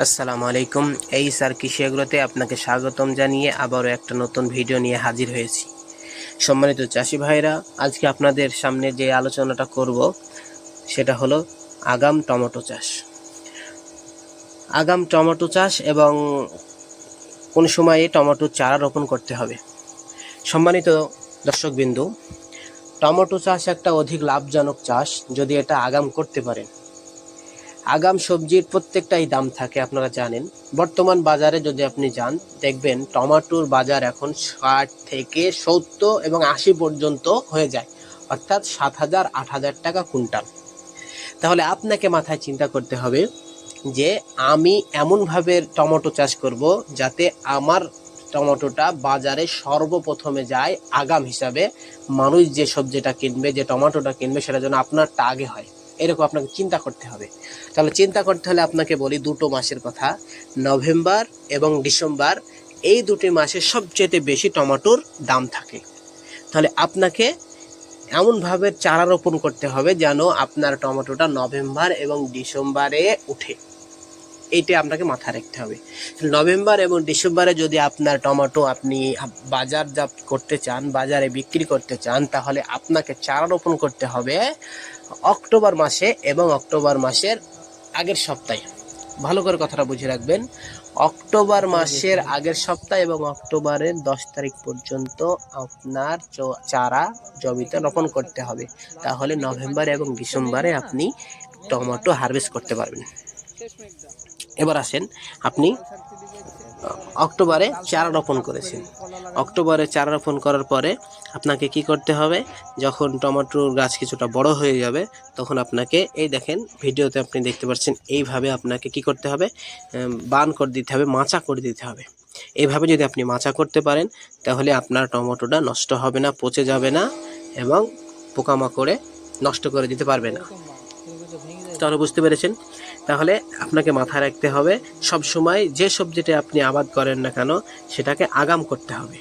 আসসালামু আলাইকুম। এই স্যার কৃষি এগ্রোতে আপনাকে স্বাগতম জানিয়ে আবারও একটা নতুন ভিডিও নিয়ে হাজির হয়েছি। সম্মানিত চাষি ভাইরা, আজকে আপনাদের সামনে যে আলোচনাটা করব সেটা হলো আগাম টমেটো চাষ। আগাম টমেটো চাষ এবং কোন সময়ে টমেটো চারা রোপণ করতে হবে। সম্মানিত দর্শকবিন্দু, টমেটো চাষ একটা অধিক লাভজনক চাষ যদি এটা আগাম করতে পারেন। আগাম সবজির প্রত্যেকটাই দাম থাকে, আপনারা জানেন। বর্তমান বাজারে যদি আপনি যান, দেখবেন টমেটোর বাজার এখন ৬০ থেকে ৭০ এবং ৮০ পর্যন্ত হয়ে যায়, অর্থাৎ ৭,০০০ ৮,০০০ টাকা কুইন্টাল। তাহলে আপনাকে মাথায় চিন্তা করতে হবে যে আমি এমনভাবে টমেটো চাষ করব যাতে আমার টমেটোটা বাজারে সর্বপ্রথমে যায় আগাম হিসাবে। মানুষ যে সবজিটা কিনবে, যে টমেটোটা কিনবে, সেটা যেন আপনারটা আগে হয়, এরকম আপনাকে চিন্তা করতে হবে। তাহলে চিন্তা করতে হলে আপনাকে বলি দুটো মাসের কথা, নভেম্বর এবং ডিসেম্বর, এই দুটি মাসে সবচেয়ে বেশি টমেটোর দাম থাকে। তাহলে আপনাকে এমনভাবে চারা রোপণ করতে হবে যেন আপনার টমেটোটা নভেম্বর এবং ডিসেম্বরে উঠে, এইটা আপনাকে মাথায় রাখতে হবে। নভেম্বর এবং ডিসেম্বরে যদি আপনার টমেটো আপনি বাজারজাত করতে চান, বাজারে বিক্রি করতে চান, তাহলে আপনাকে চারা রোপণ করতে হবে অক্টোবর মাসে এবং অক্টোবর মাসের আগের সপ্তাহে। ভালো করে কথাটা বুঝে রাখবেন, অক্টোবর মাসের আগের সপ্তাহ এবং অক্টোবরের 10 তারিখ পর্যন্ত আপনার চারা জমিতে রোপণ করতে হবে। তাহলে নভেম্বর এবং ডিসেম্বরে আপনি টমেটো হারভেস্ট করতে পারবেন। এবার আসেন, আপনি অক্টোবরে চারা রোপণ করেছেন। অক্টোবরে চারা রোপণ করার পরে আপনাকে কি করতে হবে, যখন টমেটোর গাছ কিছুটা বড় হয়ে যাবে তখন আপনাকে, এই দেখেন ভিডিওতে আপনি দেখতে পাচ্ছেন, এইভাবে আপনাকে কি করতে হবে, বান করে দিতে হবে, মাচা করে দিতে হবে। এইভাবে যদি আপনি মাচা করতে পারেন তাহলে আপনার টমেটোটা নষ্ট হবে না, পচে যাবে না এবং পোকামাকড়ে নষ্ট করে দিতে পারবে না। তাহলে বুঝতে পেরেছেন? তাহলে আপনাকে মাথায় রাখতে হবে, সব সময় যে সবজিটা আপনি আবাদ করেন না কেন সেটাকে আগাম করতে হবে।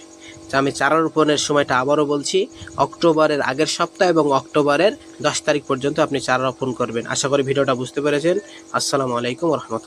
আমি চারা রোপণের সময়টা আবারও বলছি, অক্টোবরের আগের সপ্তাহ এবং অক্টোবরের 10 তারিখ পর্যন্ত আপনি চারা রোপণ করবেন। আশা করি ভিডিওটা বুঝতে পেরেছেন। আসসালামু আলাইকুম ওয়া রাহমাতুল্লাহ।